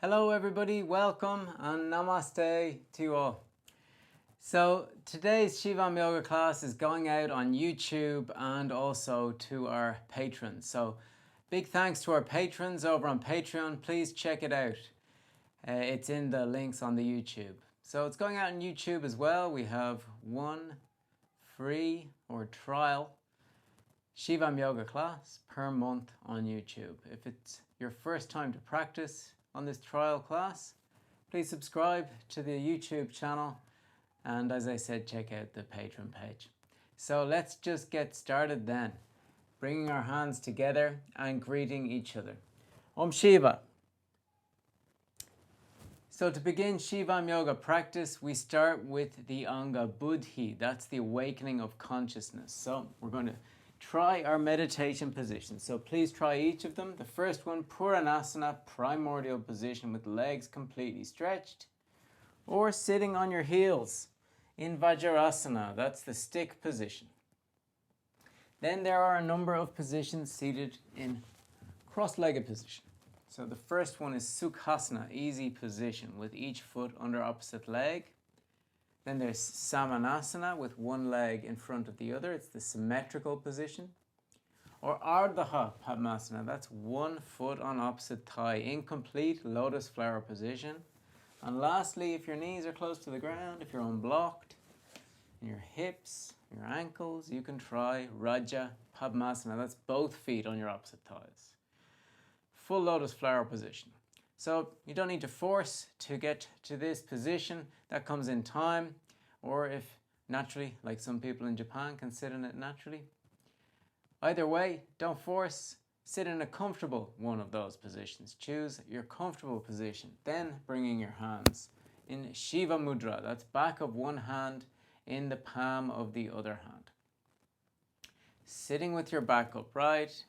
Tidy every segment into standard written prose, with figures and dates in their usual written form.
Hello everybody, welcome and namaste to you all. So today's Shivam yoga class is going out on YouTube and also to our patrons. So big thanks to our patrons over on Patreon. Please check it out. It's in the links on the YouTube. So it's going out on YouTube as well. We have one free or trial Shivam yoga class per month on YouTube. If it's your first time to practice on this trial class, please subscribe to the YouTube channel and, as I said, check out the Patreon page. So let's just get started then, bringing our hands together and greeting each other. Om Shiva. So to begin Shivam yoga practice, we start with the Anga Buddhi. That's the awakening of consciousness. So we're going to try our meditation positions. So please try each of them. The first one, Puranasana, primordial position with legs completely stretched, or sitting on your heels in Vajrasana. That's the stick position. Then there are a number of positions seated in cross-legged position. So the first one is Sukhasana, easy position with each foot under opposite leg. Then there's Samanasana with one leg in front of the other. It's the symmetrical position. Or Ardha Padmasana, that's one foot on opposite thigh, incomplete lotus flower position. And lastly, if your knees are close to the ground, if you're unblocked, and your hips, your ankles, you can try Raja Padmasana. That's both feet on your opposite thighs. Full lotus flower position. So you don't need to force to get to this position. That comes in time, or if naturally, like some people in Japan can sit in it naturally. Either way, don't force. Sit in a comfortable one of those positions. Choose your comfortable position. Then bringing your hands in Shiva Mudra. That's back of one hand in the palm of the other hand. Sitting with your back upright,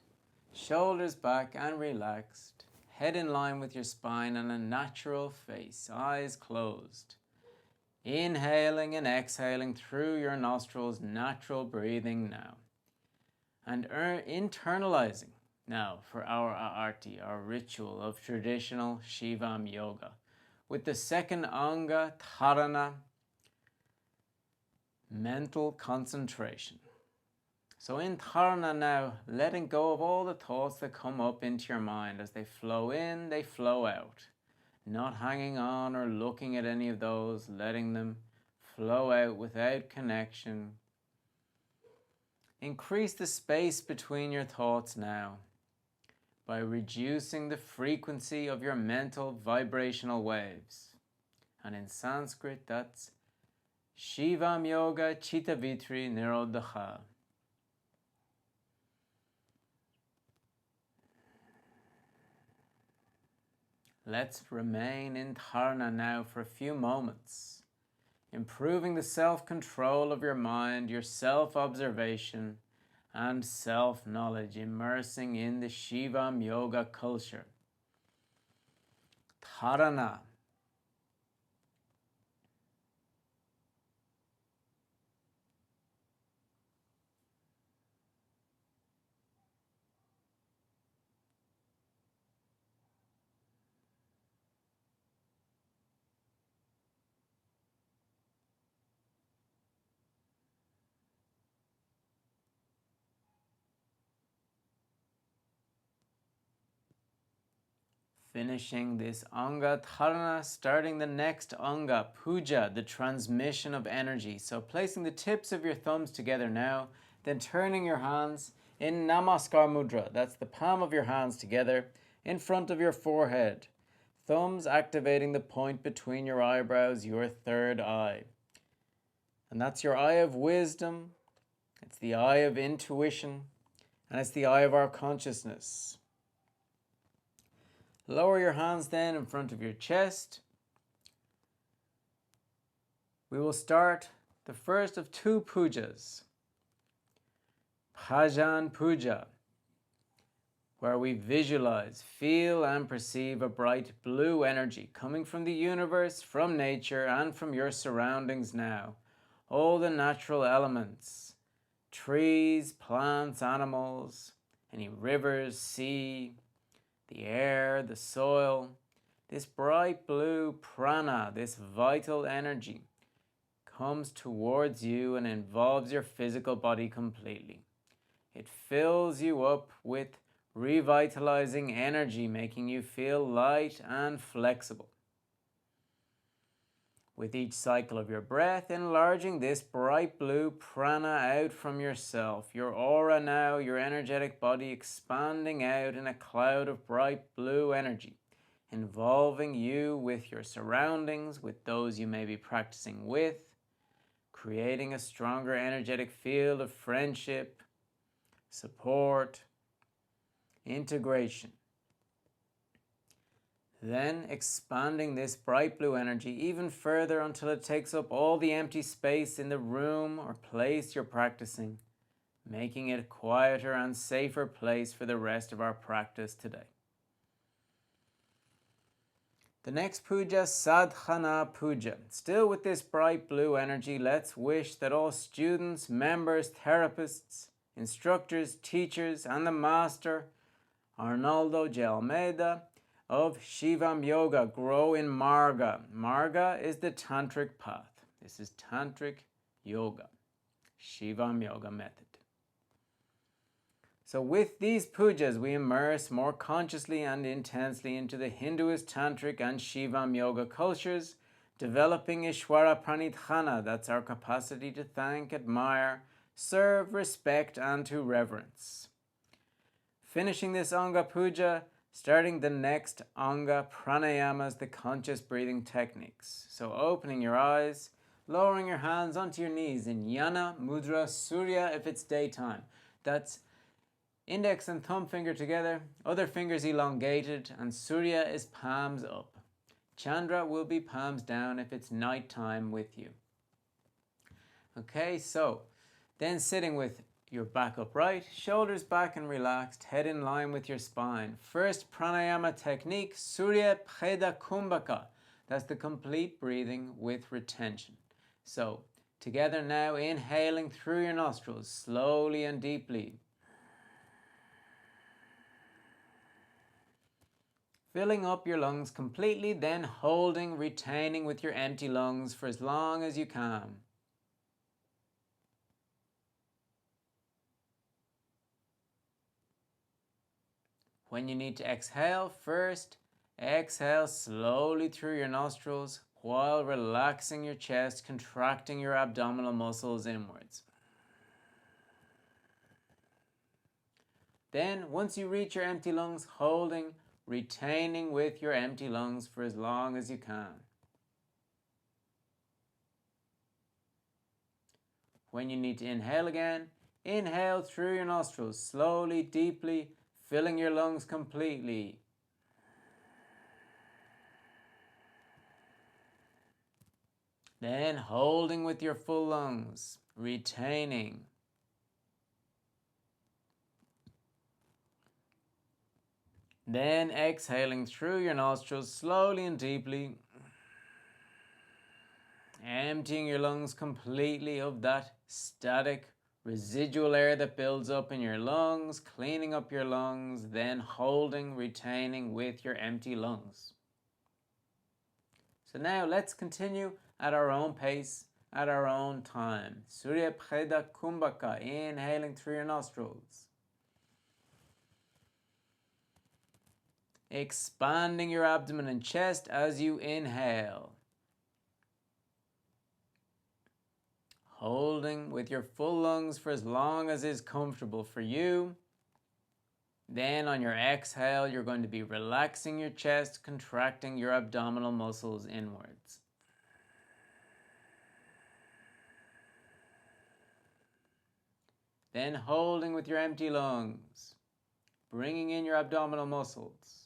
shoulders back and relaxed. Head in line with your spine and a natural face, eyes closed. Inhaling and exhaling through your nostrils, natural breathing now. And internalizing now for our aarti, our ritual of traditional Shivam yoga, with the second anga, dharana, mental concentration. So in dharana now, letting go of all the thoughts that come up into your mind. As they flow in, they flow out. Not hanging on or looking at any of those, letting them flow out without connection. Increase the space between your thoughts now by reducing the frequency of your mental vibrational waves. And in Sanskrit, that's Shivam Yoga Chittavitri Nirodha. Let's remain in dharana now for a few moments, improving the self-control of your mind, your self-observation, and self-knowledge, immersing in the Shivam yoga culture. Dharana. Finishing this anga dharana, starting the next anga, puja, the transmission of energy. So placing the tips of your thumbs together now, then turning your hands in namaskar mudra. That's the palm of your hands together in front of your forehead. Thumbs activating the point between your eyebrows, your third eye. And that's your eye of wisdom. It's the eye of intuition. And it's the eye of our consciousness. Lower your hands then in front of your chest. We will start the first of two pujas. Bhajan Puja, where we visualize, feel and perceive a bright blue energy coming from the universe, from nature and from your surroundings now. All the natural elements, trees, plants, animals, any rivers, sea, the air, the soil, This bright blue prana, this vital energy, comes towards you and involves your physical body completely. It fills you up with revitalizing energy, making you feel light and flexible. With each cycle of your breath, enlarging this bright blue prana out from yourself, your aura now, your energetic body expanding out in a cloud of bright blue energy, involving you with your surroundings, with those you may be practicing with, creating a stronger energetic field of friendship, support, integration. Then expanding this bright blue energy even further until it takes up all the empty space in the room or place you're practicing, making it a quieter and safer place for the rest of our practice today. The next puja, Sadhana Puja. Still with this bright blue energy, let's wish that all students, members, therapists, instructors, teachers, and the master, Arnaldo de Almeida, of Shivam Yoga grow in Marga. Marga is the tantric path. This is tantric yoga, Shivam Yoga method. So with these pujas, we immerse more consciously and intensely into the Hinduist, tantric, and Shivam Yoga cultures, developing Ishwara Pranidhana, that's our capacity to thank, admire, serve, respect, and to reverence. Finishing this Anga Puja, starting the next Anga Pranayamas, the conscious breathing techniques. So opening your eyes, lowering your hands onto your knees in Yana Mudra Surya if it's daytime. That's index and thumb finger together, other fingers elongated, and Surya is palms up. Chandra will be palms down if it's nighttime with you. Okay, so then sitting with your back upright, shoulders back and relaxed, head in line with your spine. First pranayama technique, Surya Bheda Kumbhaka. That's the complete breathing with retention. So together now, inhaling through your nostrils, slowly and deeply. Filling up your lungs completely, then holding, retaining with your empty lungs for as long as you can. When you need to exhale, first exhale slowly through your nostrils while relaxing your chest, contracting your abdominal muscles inwards. Then, once you reach your empty lungs, holding, retaining with your empty lungs for as long as you can. When you need to inhale again, inhale through your nostrils, slowly, deeply, filling your lungs completely. Then holding with your full lungs, retaining. Then exhaling through your nostrils slowly and deeply, emptying your lungs completely of that static residual air that builds up in your lungs, cleaning up your lungs, then holding, retaining with your empty lungs. So now let's continue at our own pace, at our own time. Surya Bheda Kumbhaka, inhaling through your nostrils. Expanding your abdomen and chest as you inhale. Holding with your full lungs for as long as is comfortable for you. Then on your exhale, you're going to be relaxing your chest, contracting your abdominal muscles inwards. Then holding with your empty lungs, bringing in your abdominal muscles.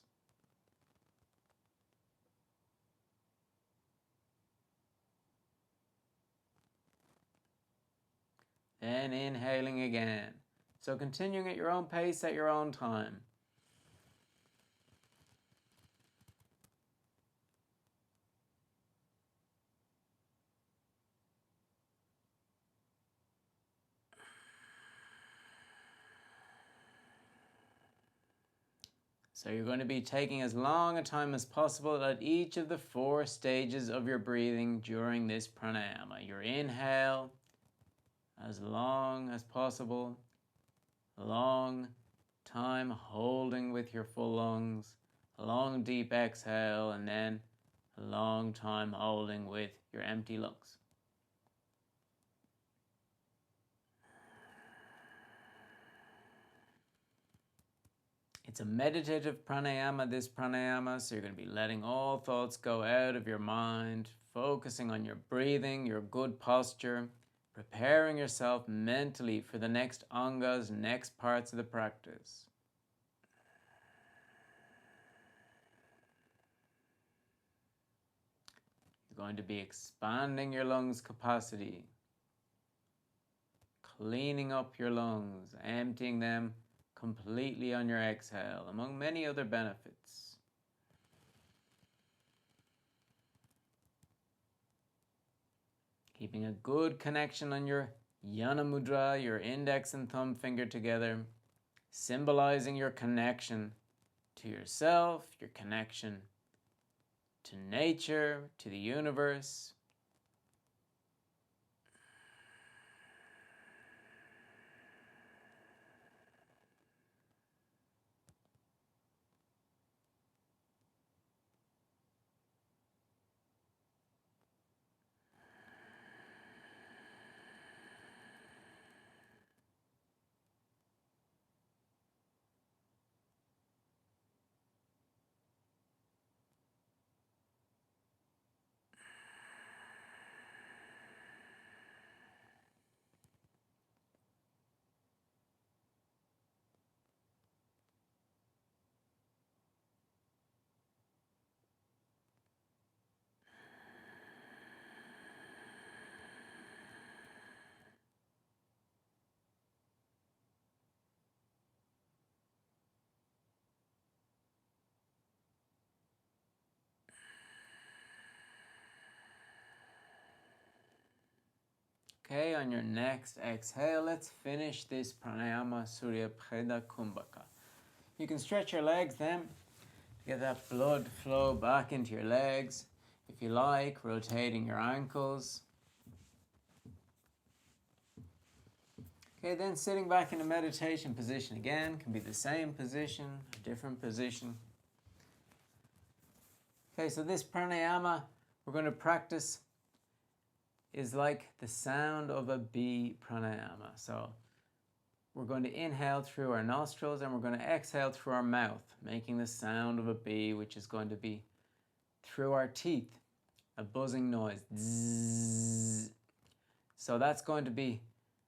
Then inhaling again. So continuing at your own pace, at your own time. So you're going to be taking as long a time as possible at each of the 4 stages of your breathing during this pranayama. Your inhale, as long as possible, long time holding with your full lungs, a long deep exhale, and then a long time holding with your empty lungs. It's a meditative pranayama, this pranayama, so you're going to be letting all thoughts go out of your mind, focusing on your breathing, your good posture, preparing yourself mentally for the next angas, next parts of the practice. You're going to be expanding your lungs capacity, cleaning up your lungs, emptying them completely on your exhale, among many other benefits. Keeping a good connection on your Yana Mudra, your index and thumb finger together, symbolizing your connection to yourself, your connection to nature, to the universe. Okay, on your next exhale, let's finish this pranayama Surya Preda Kumbhaka. You can stretch your legs then to get that blood flow back into your legs. If you like, rotating your ankles. Okay, then sitting back in a meditation position again, can be the same position, a different position. Okay, so this pranayama we're going to practice is like the sound of a bee pranayama. So we're going to inhale through our nostrils and we're going to exhale through our mouth, making the sound of a bee, which is going to be through our teeth, a buzzing noise. Zzz. So that's going to be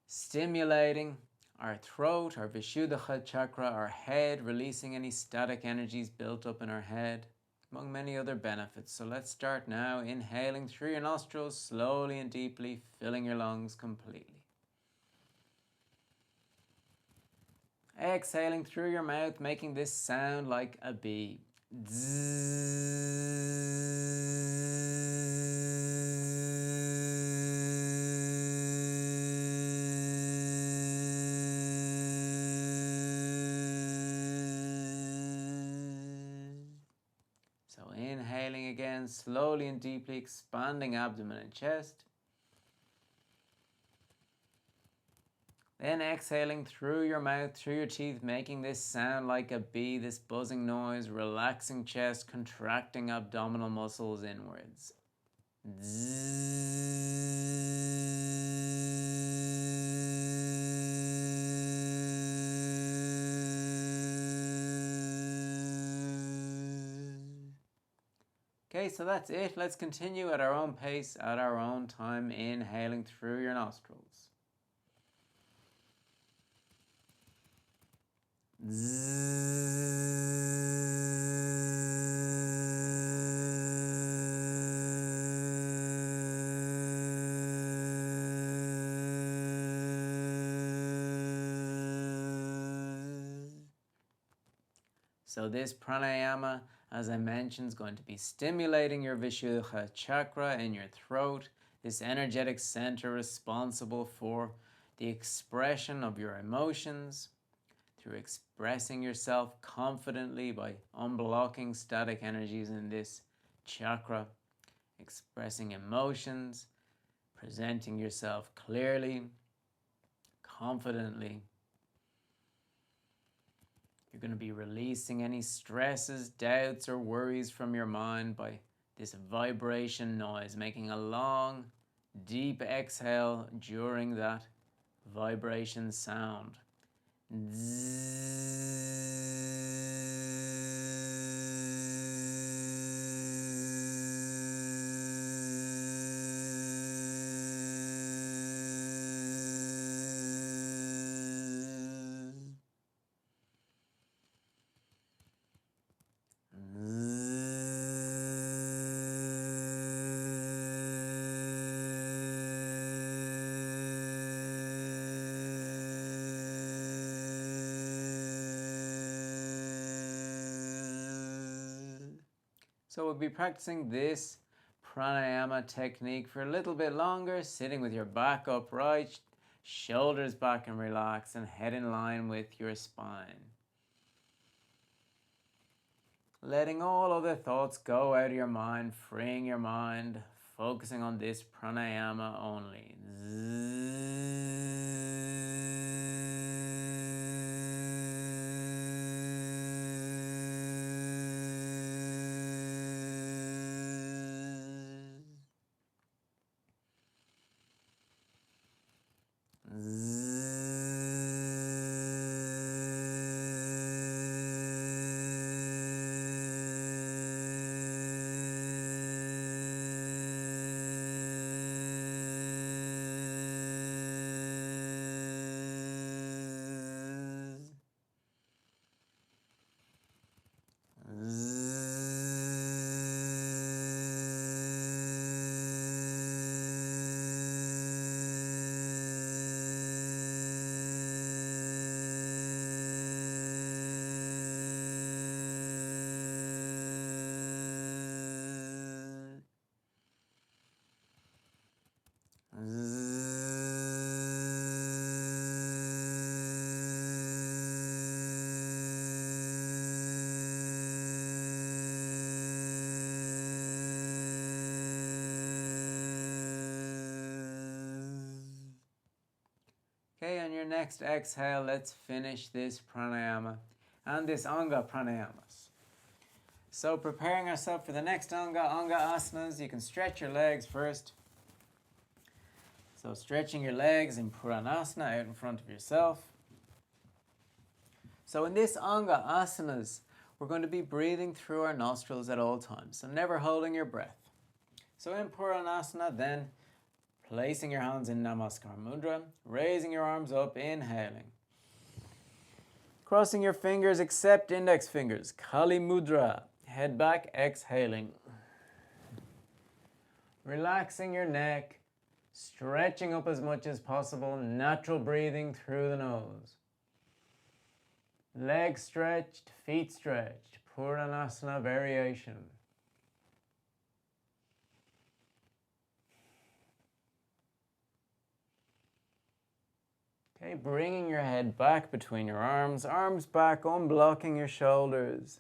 stimulating our throat, our Vishuddha chakra, our head, releasing any static energies built up in our head, among many other benefits. So let's start now, inhaling through your nostrils, slowly and deeply, filling your lungs completely. Exhaling through your mouth, making this sound like a bee. So inhaling again, slowly and deeply, expanding abdomen and chest. Then exhaling through your mouth, through your teeth, making this sound like a bee, this buzzing noise, relaxing chest, contracting abdominal muscles inwards. Okay, so that's it. Let's continue at our own pace, at our own time, inhaling through your nostrils. So this pranayama, as I mentioned, is going to be stimulating your Vishuddha chakra in your throat, this energetic center responsible for the expression of your emotions through expressing yourself confidently by unblocking static energies in this chakra, expressing emotions, presenting yourself clearly, confidently. You're going to be releasing any stresses, doubts, or worries from your mind by this vibration noise, making a long, deep exhale during that vibration sound. So we'll be practicing this pranayama technique for a little bit longer, sitting with your back upright, shoulders back and relaxed, and head in line with your spine. Letting all other thoughts go out of your mind, freeing your mind, focusing on this pranayama only. Okay, on your next exhale, let's finish this pranayama and this anga pranayamas. So preparing ourselves for the next anga asanas, you can stretch your legs first. So stretching your legs in Purnasana out in front of yourself. So in this anga asanas, we're going to be breathing through our nostrils at all times, so never holding your breath. So in Purnasana, then placing your hands in Namaskar Mudra, raising your arms up, inhaling. Crossing your fingers except index fingers, Kali Mudra, head back, exhaling. Relaxing your neck, stretching up as much as possible, natural breathing through the nose. Legs stretched, feet stretched, Purnasana variation. Okay, bringing your head back between your arms back, unblocking your shoulders.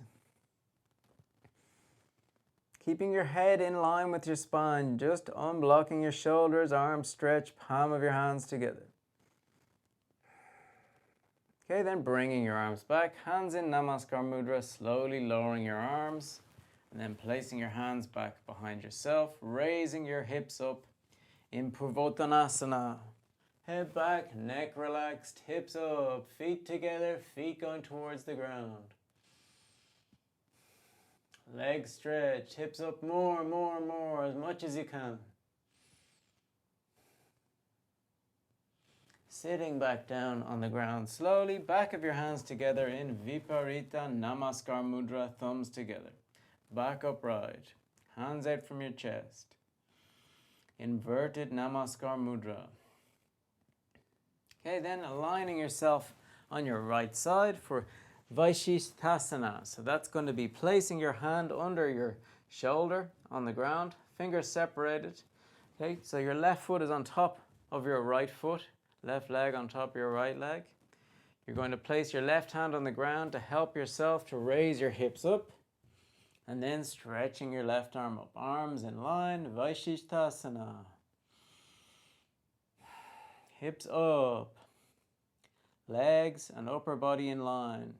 Keeping your head in line with your spine, just unblocking your shoulders, arms stretched, palm of your hands together. Okay, then bringing your arms back, hands in Namaskar Mudra, slowly lowering your arms, and then placing your hands back behind yourself, raising your hips up in Purvottanasana. Head back, neck relaxed, hips up, feet together, feet going towards the ground. Legs stretched, hips up more, as much as you can. Sitting back down on the ground slowly, back of your hands together in Viparita Namaskar Mudra, thumbs together. Back upright, hands out from your chest. Inverted Namaskar Mudra. Okay, then aligning yourself on your right side for Vaishishthasana. So that's going to be placing your hand under your shoulder on the ground, fingers separated. Okay, so your left foot is on top of your right foot, left leg on top of your right leg. You're going to place your left hand on the ground to help yourself to raise your hips up, and then stretching your left arm up. Arms in line, Vaishishthasana. Hips up, legs and upper body in line.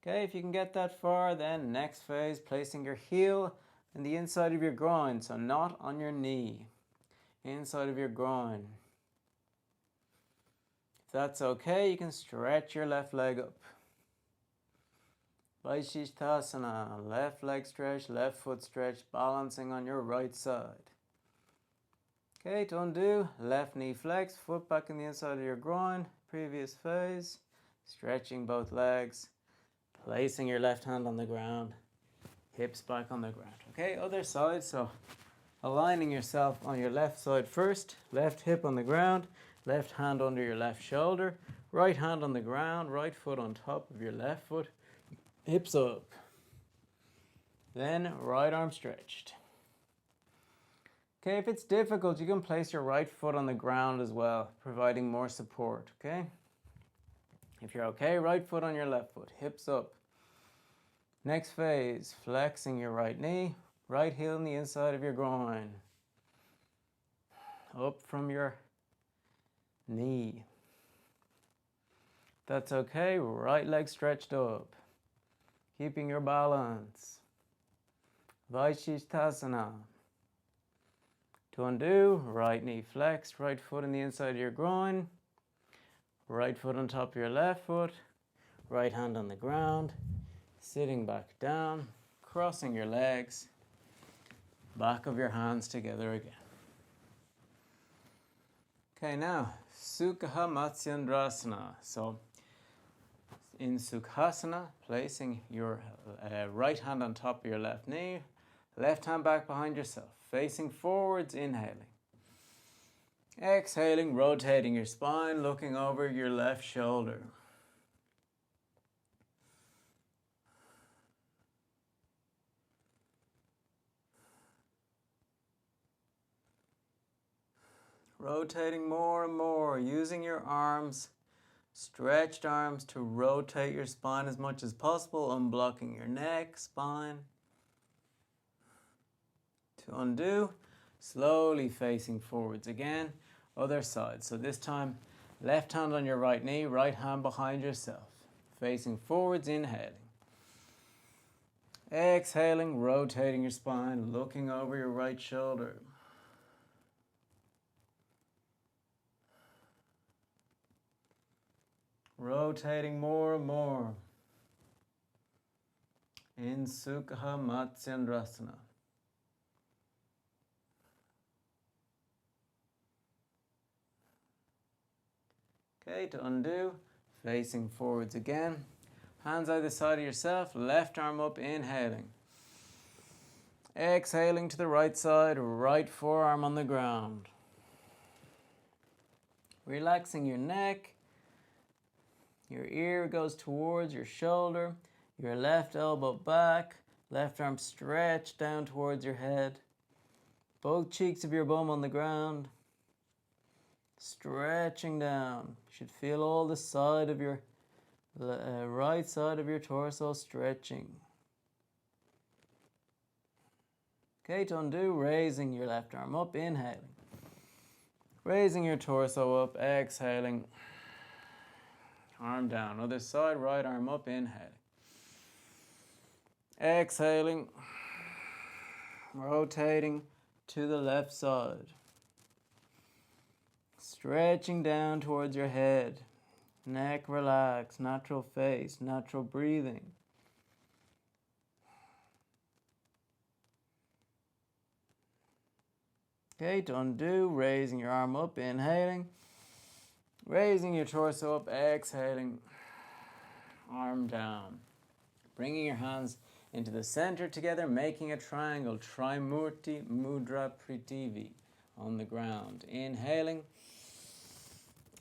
Okay, if you can get that far, then next phase, placing your heel in the inside of your groin, so not on your knee, inside of your groin. If that's okay, you can stretch your left leg up. Vaishishthasana, left leg stretch, left foot stretch, balancing on your right side. Okay, to undo, left knee flex, foot back in the inside of your groin, previous phase, stretching both legs, placing your left hand on the ground, hips back on the ground. Okay, other side, so aligning yourself on your left side first, left hip on the ground, left hand under your left shoulder, right hand on the ground, right foot on top of your left foot, hips up. Then right arm stretched. Okay, if it's difficult, you can place your right foot on the ground as well, providing more support, okay? If you're okay, right foot on your left foot, hips up. Next phase, flexing your right knee, right heel in the inside of your groin. Up from your knee. That's okay, right leg stretched up. Keeping your balance. Vaishishthasana. To undo, right knee flexed, right foot in the inside of your groin, right foot on top of your left foot, right hand on the ground, sitting back down, crossing your legs, back of your hands together again. Okay, now, Sukha Matsyendrasana. So, in Sukhasana, placing your right hand on top of your left knee, left hand back behind yourself, facing forwards, inhaling. Exhaling, rotating your spine, looking over your left shoulder. Rotating more and more, using your arms, stretched arms to rotate your spine as much as possible, unblocking your neck, spine. To undo, slowly facing forwards again, other side. So this time, left hand on your right knee, right hand behind yourself, facing forwards, inhaling. Exhaling, rotating your spine, looking over your right shoulder. Rotating more and more in Sukha Matsyendrasana. Okay, to undo, facing forwards again. Hands either side of yourself, left arm up, inhaling. Exhaling to the right side, right forearm on the ground. Relaxing your neck. Your ear goes towards your shoulder. Your left elbow back. Left arm stretched down towards your head. Both cheeks of your bum on the ground. Stretching down. You should feel all the side of your right side of your torso stretching. Okay, to undo, raising your left arm up, inhaling. Raising your torso up, exhaling. Arm down. Other side, right arm up, inhaling. Exhaling. Rotating to the left side. Stretching down towards your head. Neck relaxed, natural face, natural breathing. Okay, to undo, raising your arm up, inhaling. Raising your torso up, exhaling. Arm down. Bringing your hands into the center together, making a triangle. Trimurti Mudra Prithvi on the ground. Inhaling.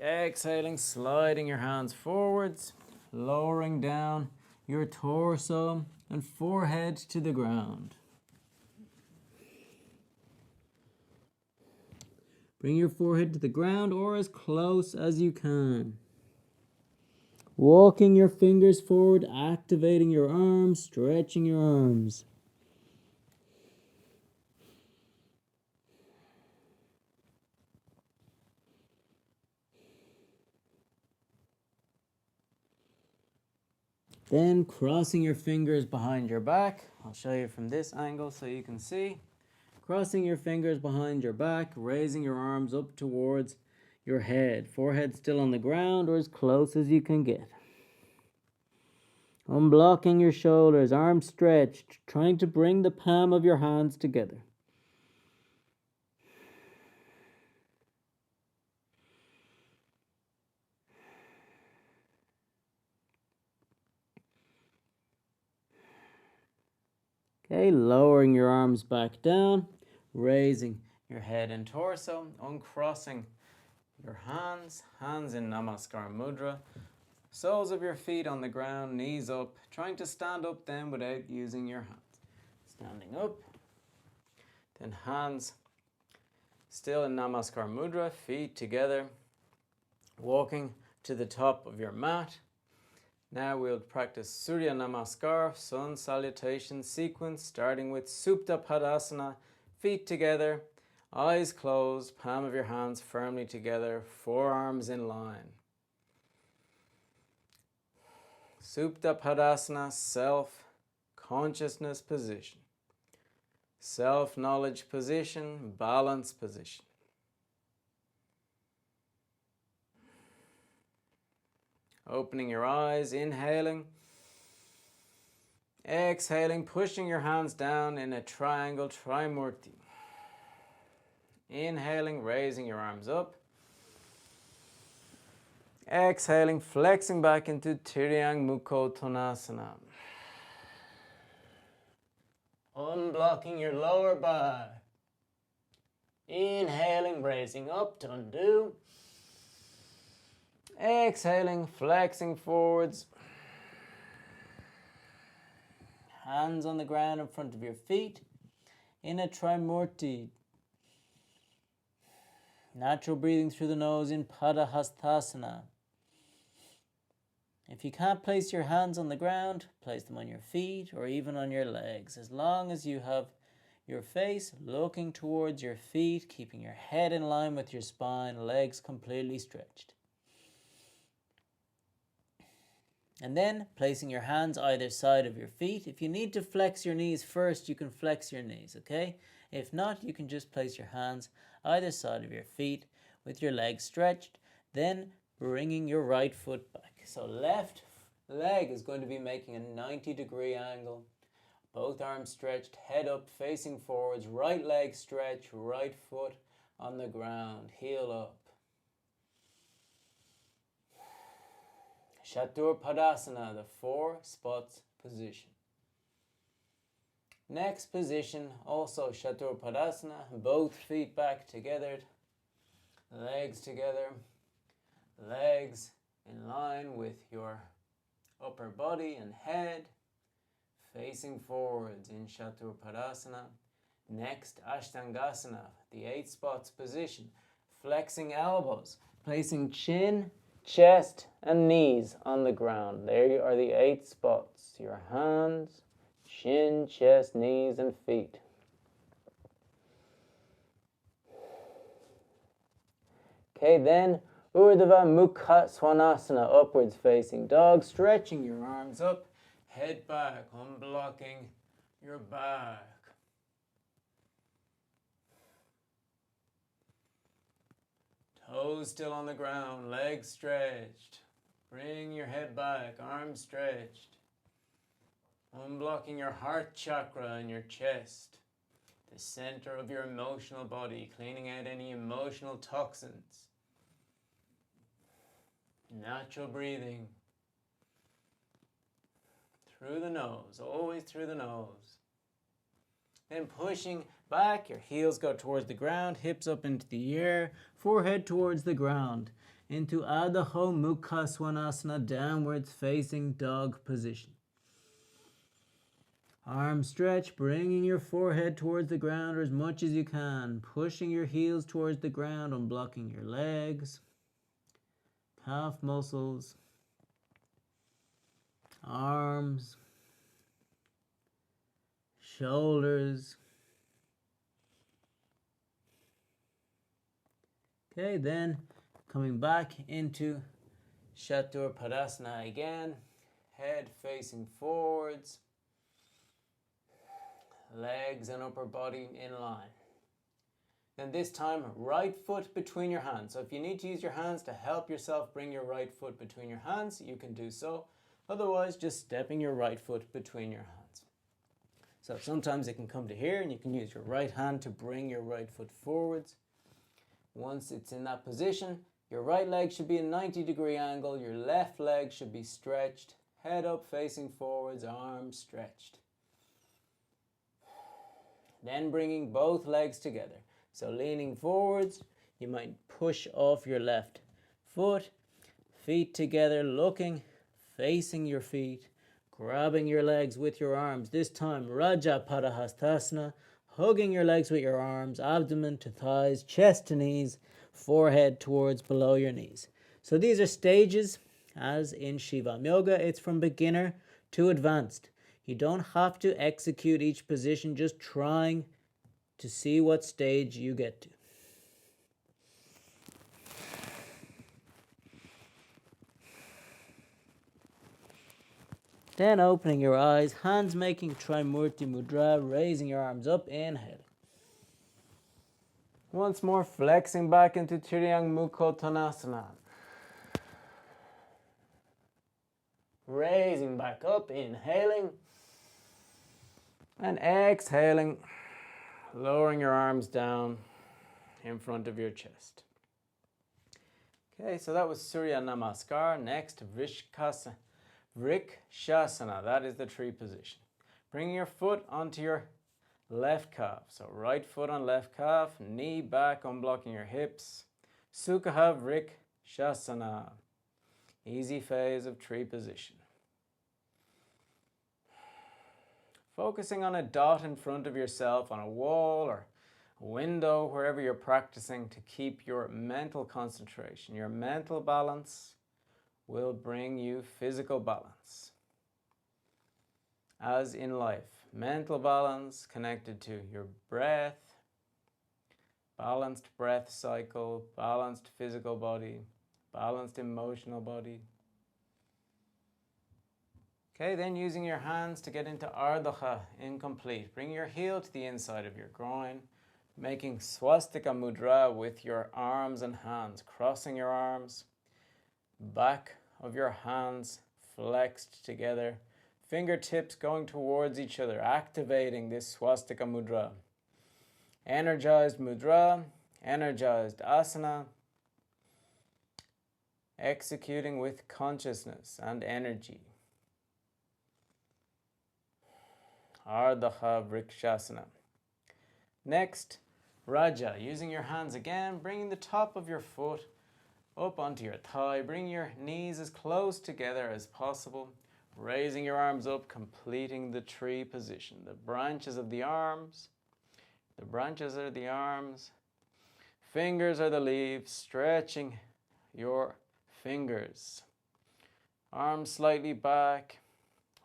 Exhaling, sliding your hands forwards, lowering down your torso and forehead to the ground. Bring your forehead to the ground or as close as you can. Walking your fingers forward, activating your arms, stretching your arms. Then crossing your fingers behind your back. I'll show you from this angle so you can see. Crossing your fingers behind your back, raising your arms up towards your head. Forehead still on the ground or as close as you can get. Unblocking your shoulders, arms stretched, trying to bring the palm of your hands together. Okay, lowering your arms back down, raising your head and torso, uncrossing your hands in Namaskar Mudra, soles of your feet on the ground, knees up, trying to stand up then without using your hands. Standing up, then hands still in Namaskar Mudra, feet together, walking to the top of your mat. Now we'll practice Surya Namaskar, Sun Salutation sequence, starting with Supta Padasana, feet together, eyes closed, palm of your hands firmly together, forearms in line. Supta Padasana, self-consciousness position. Self-knowledge position, balance position. Opening your eyes, inhaling. Exhaling, pushing your hands down in a triangle, Trimurti. Inhaling, raising your arms up. Exhaling, flexing back into Tiryang Mukho Tonasana. Unblocking your lower back. Inhaling, raising up to undo. Exhaling, flexing forwards. Hands on the ground in front of your feet in a Trimurti. Natural breathing through the nose in Padahastasana. If you can't place your hands on the ground, place them on your feet or even on your legs, as long as you have your face looking towards your feet, keeping your head in line with your spine, legs completely stretched. And then placing your hands either side of your feet. If you need to flex your knees first, you can flex your knees, okay? If not, you can just place your hands either side of your feet with your legs stretched, then bringing your right foot back. So left leg is going to be making a 90-degree angle. Both arms stretched, head up, facing forwards, right leg stretch, right foot on the ground, heel up. Chatur Padasana, the 4 spots position. Next position, also Chatur Padasana, both feet back together, legs together, legs in line with your upper body and head, facing forwards in Chatur Padasana. Next, Ashtangasana, the 8 spots position, flexing elbows, placing chin, chest and knees on the ground. There are the 8 spots. Your hands, chin, chest, knees and feet. Okay, then Urdhva Mukha Svanasana, upwards facing dog, stretching your arms up, head back, unblocking your back. Toes still on the ground, legs stretched. Bring your head back, arms stretched. Unblocking your heart chakra and your chest, the center of your emotional body, cleaning out any emotional toxins. Natural breathing. Through the nose, always through the nose. Then pushing back, your heels go towards the ground, hips up into the air, forehead towards the ground, into Adho Mukha Svanasana, downwards facing dog position. Arms stretch, bringing your forehead towards the ground or as much as you can, pushing your heels towards the ground, unblocking your legs, calf muscles, arms, shoulders. Okay, then coming back into Chatur Padasana again, head facing forwards, legs and upper body in line. Then this time, right foot between your hands. So if you need to use your hands to help yourself bring your right foot between your hands, you can do so. Otherwise, just stepping your right foot between your hands. So sometimes it can come to here and you can use your right hand to bring your right foot forwards. Once it's in that position, your right leg should be a 90-degree angle, your left leg should be stretched, head up facing forwards, arms stretched. Then bringing both legs together. So leaning forwards, you might push off your left foot, feet together, looking, facing your feet, grabbing your legs with your arms. This time, Raja Padahastasana, hugging your legs with your arms, abdomen to thighs, chest to knees, forehead towards below your knees. So these are stages, as in Shivam Yoga. It's from beginner to advanced. You don't have to execute each position, just trying to see what stage you get to. Then opening your eyes, hands making Trimurti Mudra, raising your arms up, inhale. Once more, flexing back into Triang Mukha Uttanasana. Raising back up, inhaling. And exhaling, lowering your arms down in front of your chest. Okay, so that was Surya Namaskar. Next, Vrikshasana. That is the tree position. Bringing your foot onto your left calf. So right foot on left calf, knee back, unblocking your hips. Sukha Vrikshasana. Easy phase of tree position. Focusing on a dot in front of yourself on a wall or a window, wherever you're practicing, to keep your mental concentration. Your mental balance will bring you physical balance. As in life, mental balance connected to your breath, balanced breath cycle, balanced physical body, balanced emotional body. Okay, then using your hands to get into Ardha, incomplete. Bring your heel to the inside of your groin, making Swastika Mudra with your arms and hands, crossing your arms, back of your hands flexed together, fingertips going towards each other, activating this Swastika Mudra. Energized Mudra, energized Asana, executing with consciousness and energy. Ardha Vrikshasana. Next, Raja, using your hands again, bringing the top of your foot up onto your thigh. Bring your knees as close together as possible. Raising your arms up, completing the tree position. The branches of the arms. The branches are the arms. Fingers are the leaves. Stretching your fingers. Arms slightly back.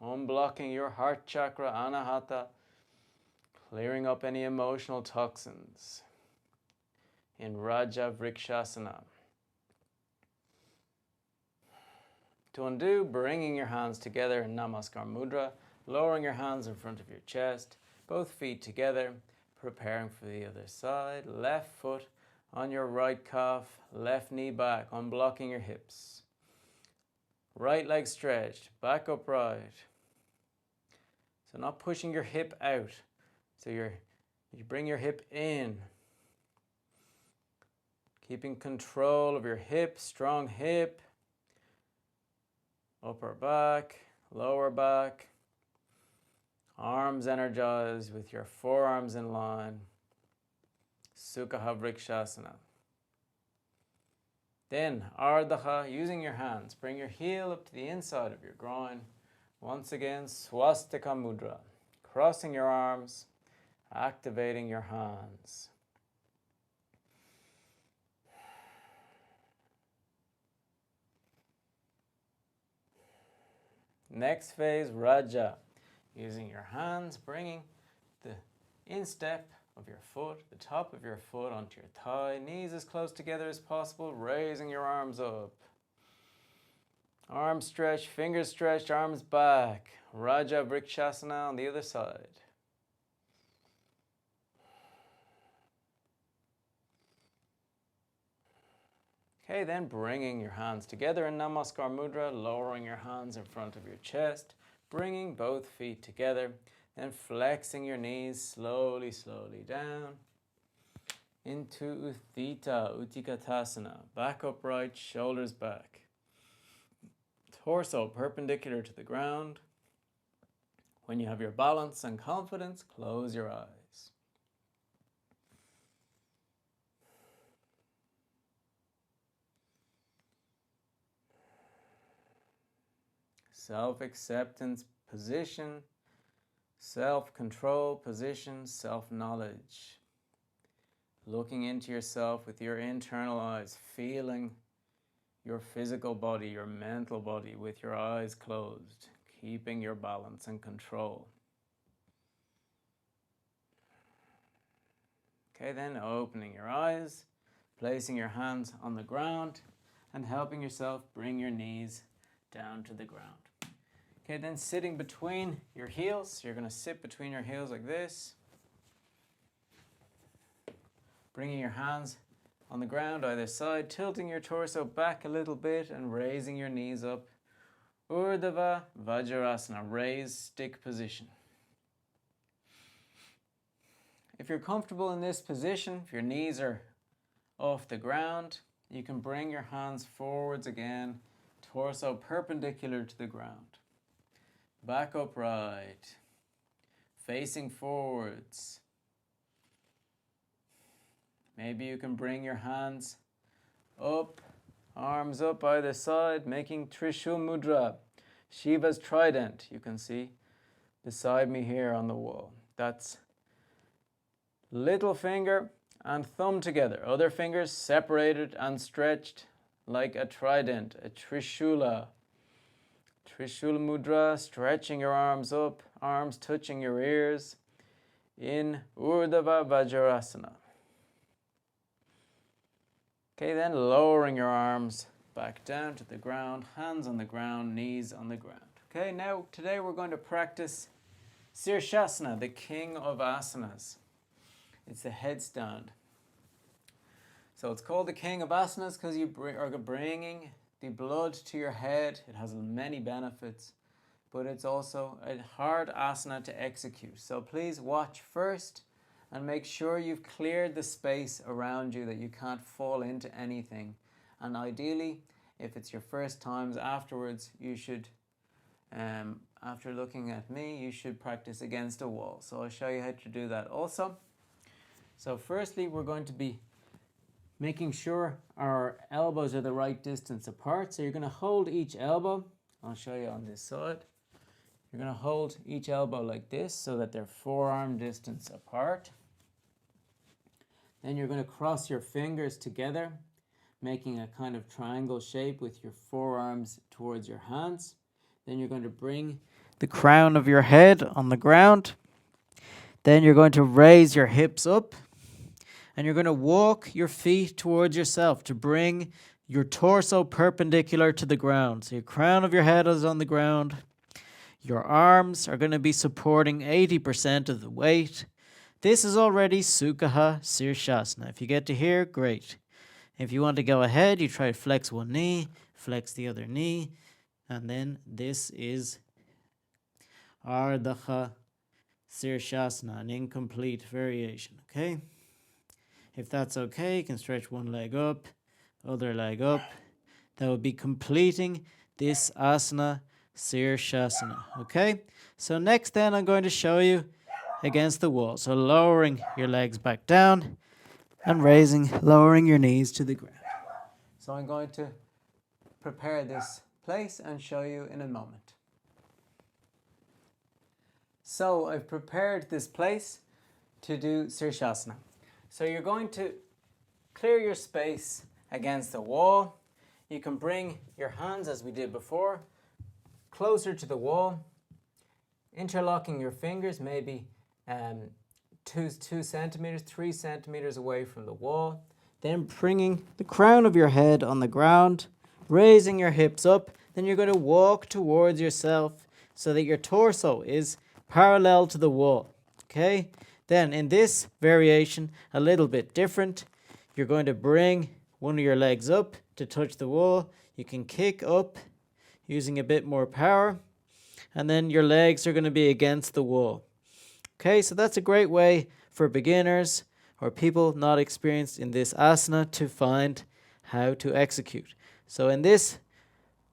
Unblocking your heart chakra, Anahata. Clearing up any emotional toxins in Raja Vrikshasana. To undo, bringing your hands together in Namaskar Mudra, lowering your hands in front of your chest, both feet together, preparing for the other side. Left foot on your right calf, left knee back, unblocking your hips. Right leg stretched, back upright. So not pushing your hip out. So you bring your hip in. Keeping control of your hip, strong hip. Upper back, lower back. Arms energized with your forearms in line. Sukha Vrikshasana. Then Ardha, using your hands, bring your heel up to the inside of your groin. Once again, Swastika Mudra. Crossing your arms, activating your hands. Next phase, Raja. Using your hands, bringing the instep of your foot, the top of your foot onto your thigh, knees as close together as possible, raising your arms up. Arms stretched, fingers stretched, arms back. Raja Vrikshasana on the other side. Okay, then bringing your hands together in Namaskar Mudra, lowering your hands in front of your chest, bringing both feet together, then flexing your knees slowly, slowly down into Utthita, Utthikatasana, back upright, shoulders back. Torso perpendicular to the ground. When you have your balance and confidence, close your eyes. Self-acceptance position, self-control position, self-knowledge. Looking into yourself with your internal eyes, feeling your physical body, your mental body with your eyes closed, keeping your balance and control. Okay, then opening your eyes, placing your hands on the ground and helping yourself bring your knees down to the ground. Okay, then sitting between your heels. You're going to sit between your heels like this. Bringing your hands on the ground either side, tilting your torso back a little bit and raising your knees up. Urdhva Vajrasana, raised stick position. If you're comfortable in this position, if your knees are off the ground, you can bring your hands forwards again, torso perpendicular to the ground. Back upright, facing forwards. Maybe you can bring your hands up, arms up either side, making Trishul Mudra, Shiva's trident, you can see beside me here on the wall. That's little finger and thumb together, other fingers separated and stretched like a trident, a Trishula. Trishula Mudra, stretching your arms up, arms touching your ears in Urdhva Vajrasana. Okay, then lowering your arms back down to the ground, hands on the ground, knees on the ground. Okay, now today we're going to practice Sirshasana, the king of asanas. It's the headstand. So it's called the king of asanas because you are bringing the blood to your head. It has many benefits, but it's also a hard asana to execute. So please watch first and make sure you've cleared the space around you, that you can't fall into anything. And ideally, if it's your first times afterwards, you should, after looking at me, you should practice against a wall. So I'll show you how to do that also. So firstly, we're going to be making sure our elbows are the right distance apart. So you're going to hold each elbow. I'll show you on this side. You're going to hold each elbow like this so that they're forearm distance apart. Then you're going to cross your fingers together, making a kind of triangle shape with your forearms towards your hands. Then you're going to bring the crown of your head on the ground. Then you're going to raise your hips up. And you're going to walk your feet towards yourself to bring your torso perpendicular to the ground. So your crown of your head is on the ground. Your arms are going to be supporting 80% of the weight. This is already Sukha Sirshasana. If you get to here, great. If you want to go ahead, you try to flex one knee, flex the other knee, and then this is Ardha Sirshasana, an incomplete variation, okay? If that's okay, you can stretch one leg up, other leg up. That would be completing this asana, Sirshasana, okay? So next then I'm going to show you against the wall. So lowering your legs back down and lowering your knees to the ground. So I'm going to prepare this place and show you in a moment. So I've prepared this place to do Sirshasana. So you're going to clear your space against the wall. You can bring your hands, as we did before, closer to the wall, interlocking your fingers, maybe 2 centimeters, 3 centimeters away from the wall. Then bringing the crown of your head on the ground, raising your hips up. Then you're going to walk towards yourself so that your torso is parallel to the wall. Okay? Then in this variation, a little bit different, you're going to bring one of your legs up to touch the wall. You can kick up using a bit more power, and then your legs are going to be against the wall. Okay, so that's a great way for beginners or people not experienced in this asana to find how to execute. So in this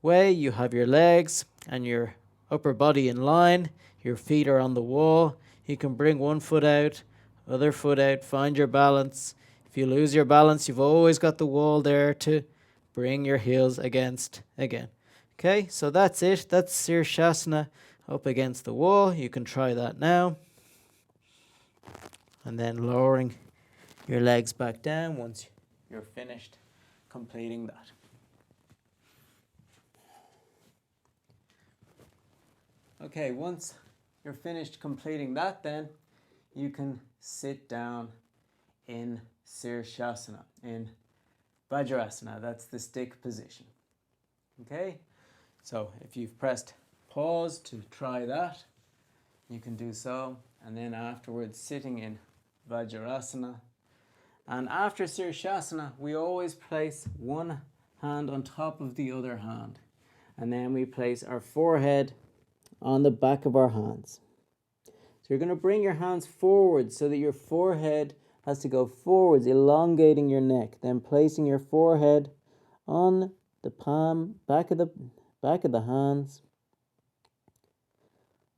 way, you have your legs and your upper body in line, your feet are on the wall. You can bring one foot out, other foot out, find your balance. If you lose your balance, you've always got the wall there to bring your heels against again. Okay, so that's it. That's Shirshasana, up against the wall. You can try that now. And then lowering your legs back down once you're finished completing that. Okay, once you're finished completing that, then you can sit down in Shirshasana, in Vajrasana. That's the stick position. Okay, so if you've pressed pause to try that, you can do so. And then afterwards, sitting in Vajrasana. And after Shirshasana, we always place one hand on top of the other hand. And then we place our forehead on the back of our hands. So you're going to bring your hands forward so that your forehead has to go forwards, elongating your neck. Then placing your forehead on the palm, back of the hands.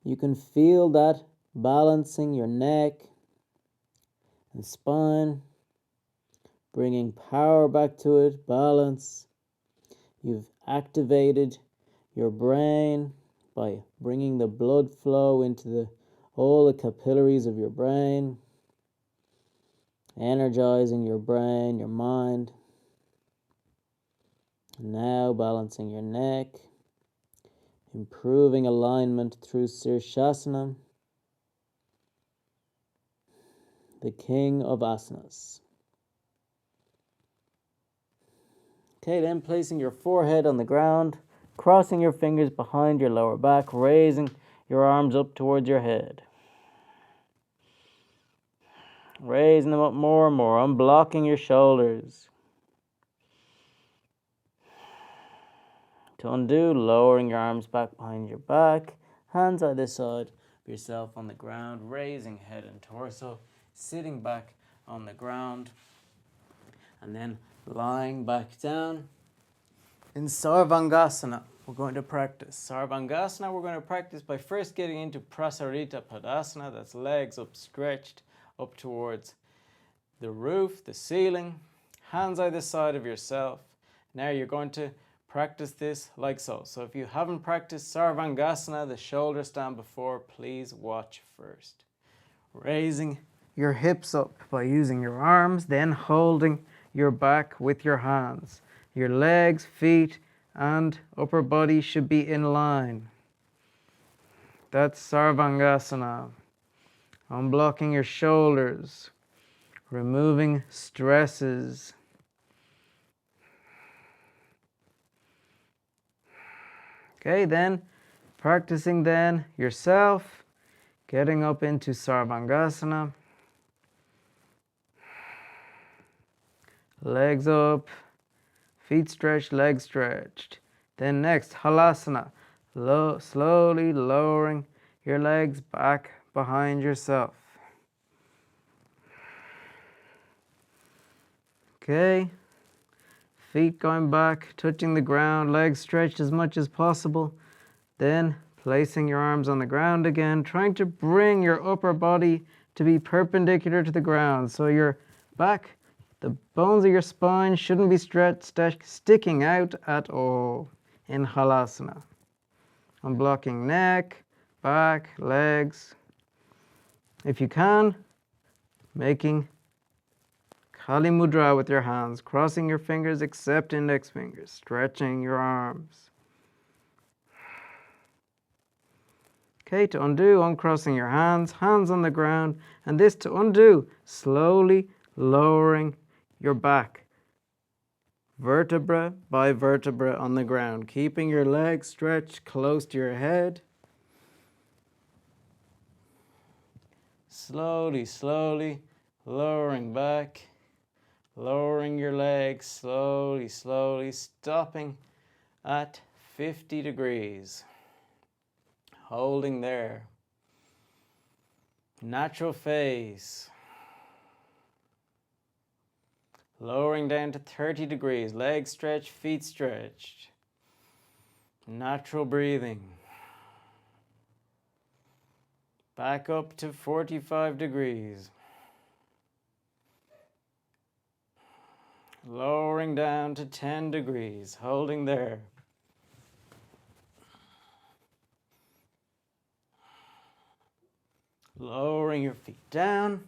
You can feel that balancing your neck and spine, bringing power back to it, balance. You've activated your brain by bringing the blood flow into all the capillaries of your brain, energizing your brain, your mind. Now balancing your neck, improving alignment through Shirshasana, the king of asanas. Okay, then placing your forehead on the ground, crossing your fingers behind your lower back, raising your arms up towards your head. Raising them up more and more, unblocking your shoulders. To undo, lowering your arms back behind your back, hands either side of yourself on the ground, raising head and torso, sitting back on the ground, and then lying back down. In Sarvangasana, we're going to practice. Sarvangasana, we're going to practice by first getting into Prasarita Padasana, that's legs up stretched up towards the roof, the ceiling, hands either side of yourself. Now you're going to practice this like so. So if you haven't practiced Sarvangasana, the shoulder stand before, please watch first. Raising your hips up by using your arms, then holding your back with your hands. Your legs, feet, and upper body should be in line. That's Sarvangasana. Unblocking your shoulders, removing stresses. Okay, then practicing then yourself, getting up into Sarvangasana. Legs up, feet stretched, legs stretched. Then next, Halasana. Slowly lowering your legs back behind yourself. Okay, feet going back, touching the ground, legs stretched as much as possible. Then placing your arms on the ground again, trying to bring your upper body to be perpendicular to the ground. So your back, the bones of your spine shouldn't be sticking out at all in Halasana. Unblocking neck, back, legs. If you can, making Kali Mudra with your hands, crossing your fingers except index fingers, stretching your arms. Okay, to undo, uncrossing your hands, hands on the ground, and this to undo, slowly lowering your back, vertebra by vertebra on the ground, keeping your legs stretched close to your head. Slowly, slowly, lowering back, lowering your legs, slowly, slowly, stopping at 50 degrees. Holding there. Natural face. Lowering down to 30 degrees, legs stretched, feet stretched. Natural breathing. Back up to 45 degrees. Lowering down to 10 degrees, holding there. Lowering your feet down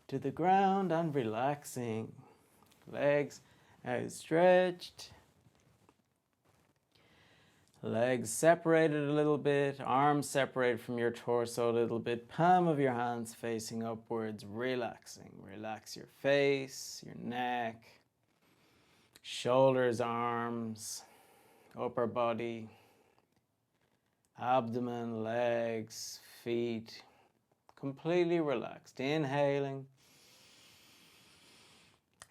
to the ground and relaxing. Legs outstretched. Legs separated a little bit, arms separated from your torso a little bit, palm of your hands facing upwards, relaxing. Relax your face, your neck, shoulders, arms, upper body, abdomen, legs, feet, completely relaxed. Inhaling,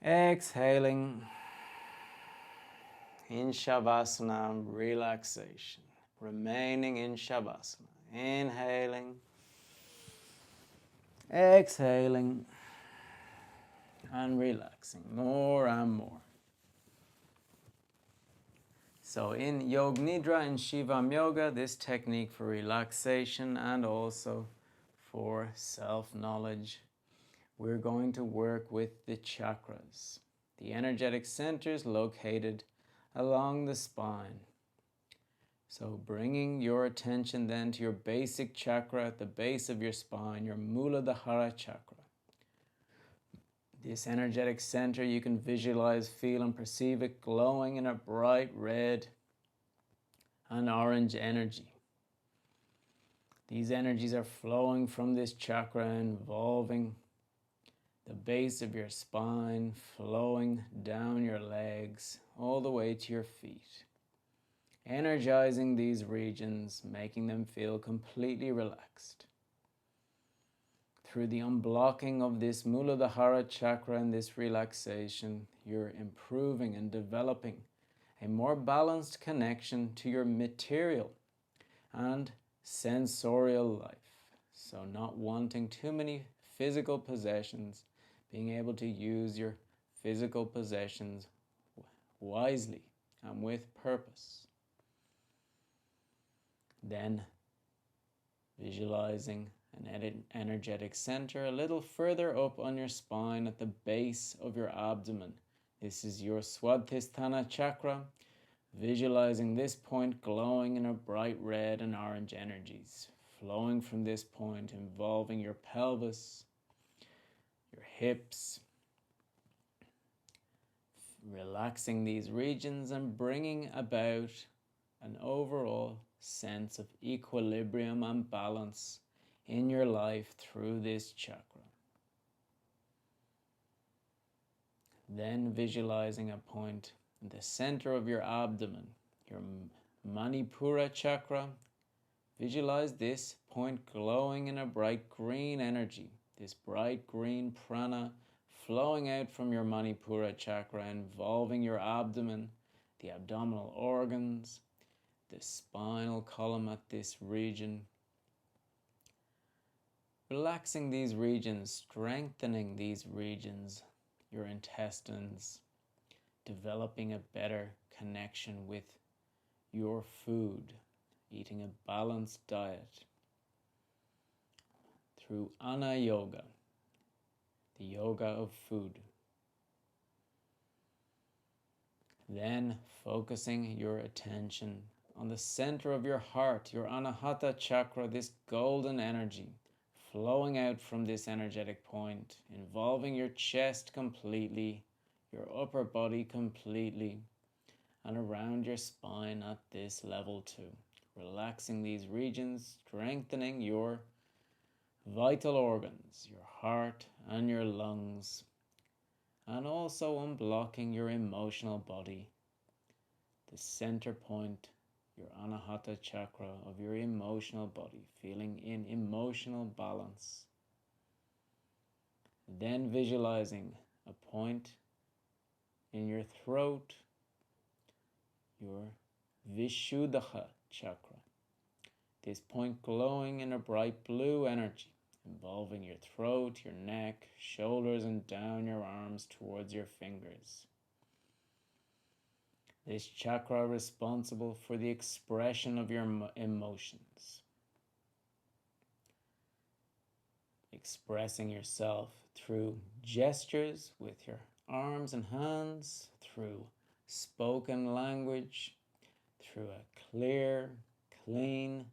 exhaling. In Shavasana, relaxation. Remaining in Shavasana. Inhaling, exhaling, and relaxing more and more. So in Yoga Nidra and Shivam Yoga, this technique for relaxation and also for self-knowledge, we're going to work with the chakras, the energetic centers located along the spine. So bringing your attention then to your basic chakra at the base of your spine, your Muladhara chakra. This energetic center, you can visualize, feel and perceive it glowing in a bright red and orange energy. These energies are flowing from this chakra, involving the base of your spine, flowing down your legs, all the way to your feet. Energizing these regions, making them feel completely relaxed. Through the unblocking of this Muladhara chakra and this relaxation, you're improving and developing a more balanced connection to your material and sensorial life. So not wanting too many physical possessions, being able to use your physical possessions wisely and with purpose. Then visualizing an energetic center a little further up on your spine at the base of your abdomen. This is your Swadhisthana chakra. Visualizing this point glowing in a bright red and orange energies, flowing from this point, involving your pelvis, your hips, relaxing these regions and bringing about an overall sense of equilibrium and balance in your life through this chakra. Then visualizing a point in the center of your abdomen, your Manipura chakra. Visualize this point glowing in a bright green energy, this bright green prana flowing out from your Manipura chakra, involving your abdomen, the abdominal organs, the spinal column at this region. Relaxing these regions, strengthening these regions, your intestines, developing a better connection with your food, eating a balanced diet through Ana Yoga, the yoga of food. Then focusing your attention on the center of your heart, your Anahata chakra, this golden energy flowing out from this energetic point, involving your chest completely, your upper body completely, and around your spine at this level too. relaxing these regions, strengthening your vital organs, your heart and your lungs, and also unblocking your emotional body, the center point, your anahata chakra of your emotional body, feeling in emotional balance. Then visualizing a point in your throat, your Vishuddha chakra. This point glowing in a bright blue energy, involving your throat, your neck, shoulders, and down your arms towards your fingers. This chakra responsible for the expression of your emotions. Expressing yourself through gestures with your arms and hands, through spoken language, through a clear, clean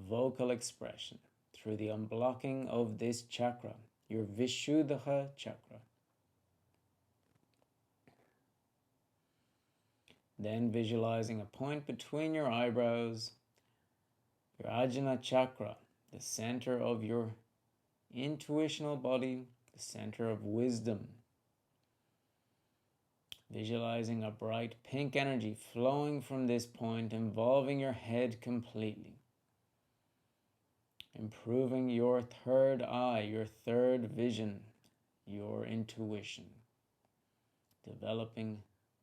vocal expression, through the unblocking of this chakra, your Vishuddha chakra. Then visualizing a point between your eyebrows, your Ajna chakra, the center of your intuitional body, the center of wisdom. Visualizing a bright pink energy flowing from this point, involving your head completely. Improving your third eye, your third vision, your intuition. Developing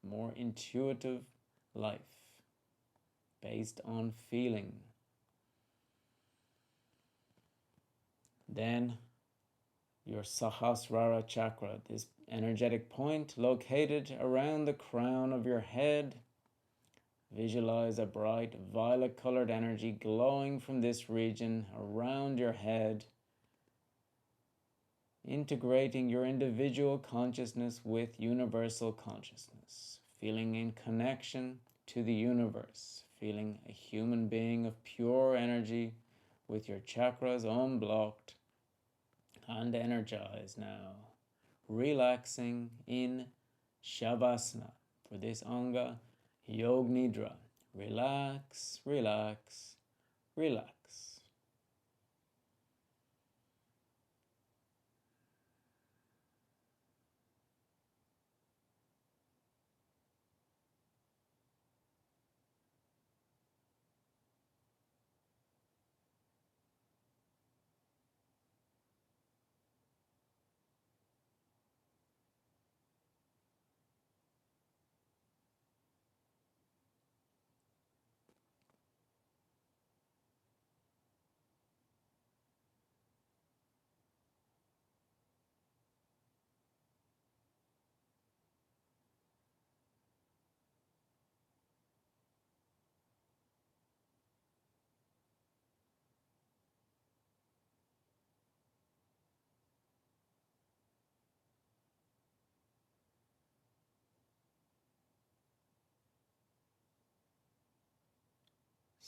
more intuitive life based on feeling. Then your Sahasrara chakra, this energetic point located around the crown of your head. Visualize a bright violet colored energy glowing from this region around your head, integrating your individual consciousness with universal consciousness, feeling in connection to the universe, feeling a human being of pure energy with your chakras unblocked and energized now, relaxing in Shavasana for this Anga Yog Nidra. Relax, relax, relax.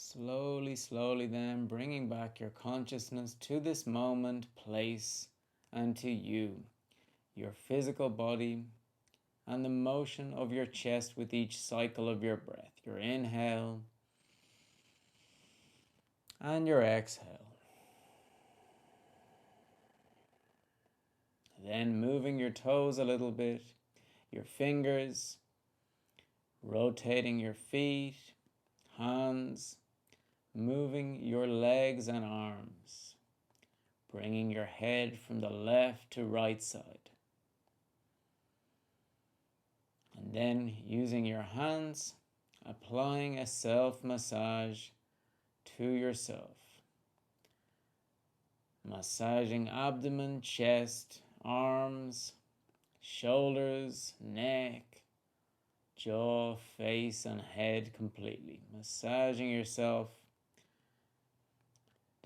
Slowly, slowly then bringing back your consciousness to this moment, place, and to you, your physical body, and the motion of your chest with each cycle of your breath, your inhale and your exhale. Then moving your toes a little bit, your fingers, rotating your feet, hands, moving your legs and arms, bringing your head from the left to right side. And then using your hands, applying a self-massage to yourself. Massaging abdomen, chest, arms, shoulders, neck, jaw, face, and head completely. Massaging yourself,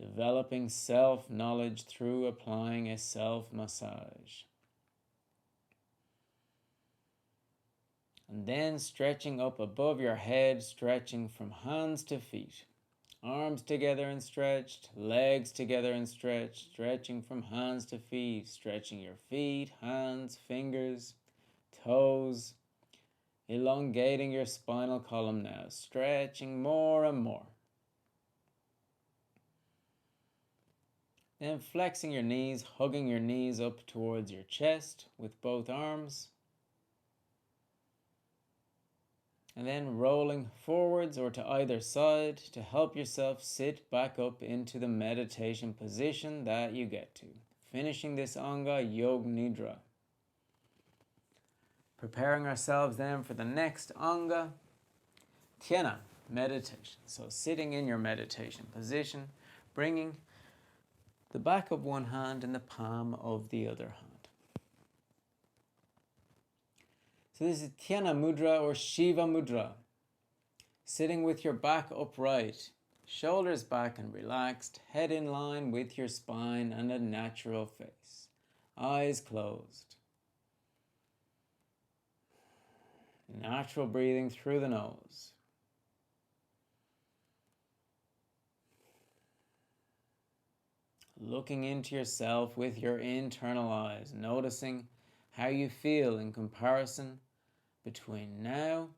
developing self-knowledge through applying a self-massage. And then stretching up above your head, stretching from hands to feet. Arms together and stretched, legs together and stretched, stretching from hands to feet, stretching your feet, hands, fingers, toes, elongating your spinal column now, stretching more and more. Then flexing your knees, hugging your knees up towards your chest with both arms. And then rolling forwards or to either side to help yourself sit back up into the meditation position that you get to. Finishing this Anga Yoga Nidra. Preparing ourselves then for the next Anga, Dhyana, meditation. So sitting in your meditation position, bringing the back of one hand in the palm of the other hand. So this is Dhyana Mudra or Shiva Mudra. Sitting with your back upright, shoulders back and relaxed, head in line with your spine and a natural face. Eyes closed. Natural breathing through the nose. Looking into yourself with your internal eyes, noticing how you feel in comparison between now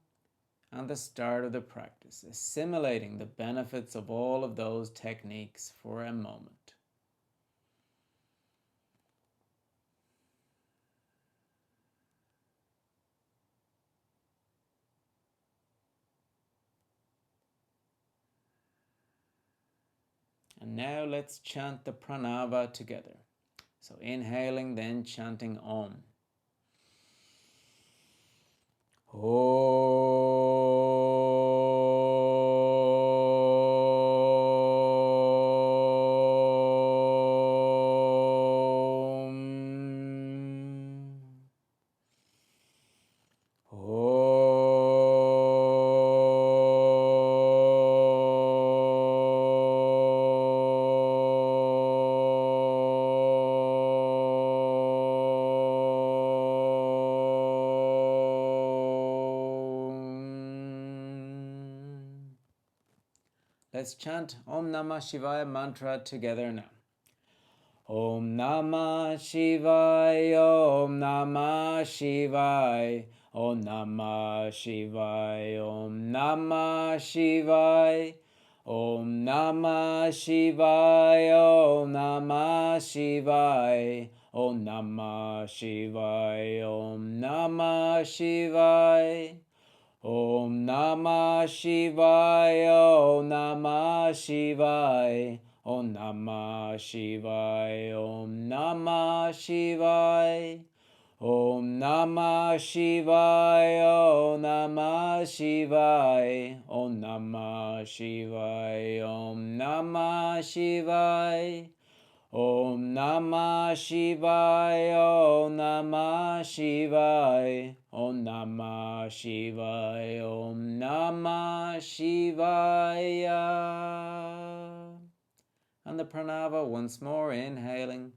and the start of the practice, assimilating the benefits of all of those techniques for a moment. And now let's chant the pranava together. So inhaling, then chanting Om. Let's chant Om Namah Shivaya mantra together now. Om Namah Shivaya, Om Namah Shivaya, Om Namah Shivaya, Om Namah Shivaya, Om Namah Shivaya, Om Namah Shivaya, Om Namah Shivaya, Om Namah Shivaya. Om Namah Shivaya, Om Namah Shivaya, Om Namah Shivaya, Om Namah Shivaya, Om Namah Shivaya, Om Namah Shivaya, Om Namah Shivaya, Om Namah Shivaya. Om Namah Shivaya, Om Namah Shivaya, Om Namah Shivaya, Om Namah Shivaya. And the pranava once more, inhaling.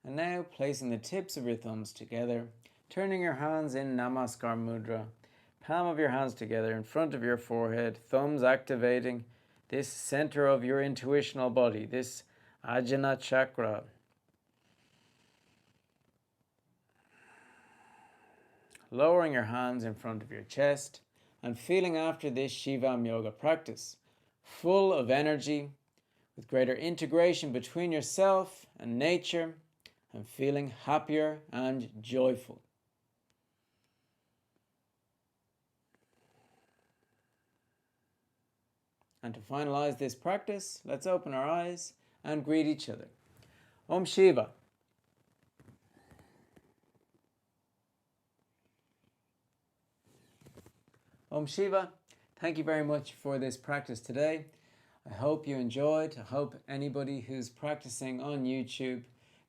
And now placing the tips of your thumbs together, turning your hands in Namaskar Mudra, palm of your hands together in front of your forehead, thumbs activating this center of your intuitional body, this Ajna chakra. Lowering your hands in front of your chest and feeling after this Shivam Yoga practice, full of energy, with greater integration between yourself and nature, and feeling happier and joyful. And to finalize this practice, let's open our eyes and greet each other. Om Shiva. Om Shiva. Thank you very much for this practice today. I hope you enjoyed. I hope anybody who's practicing on YouTube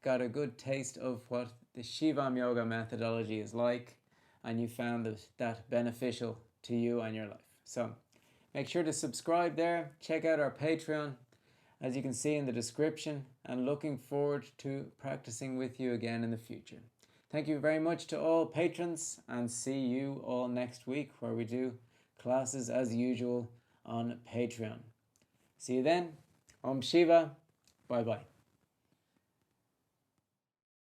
got a good taste of what the Shivam Yoga methodology is like, and you found that beneficial to you and your life. So make sure to subscribe there, check out our Patreon, as you can see in the description, and looking forward to practicing with you again in the future. Thank you very much to all patrons, and see you all next week where we do classes as usual on Patreon. See you then. Om Shiva. Bye bye.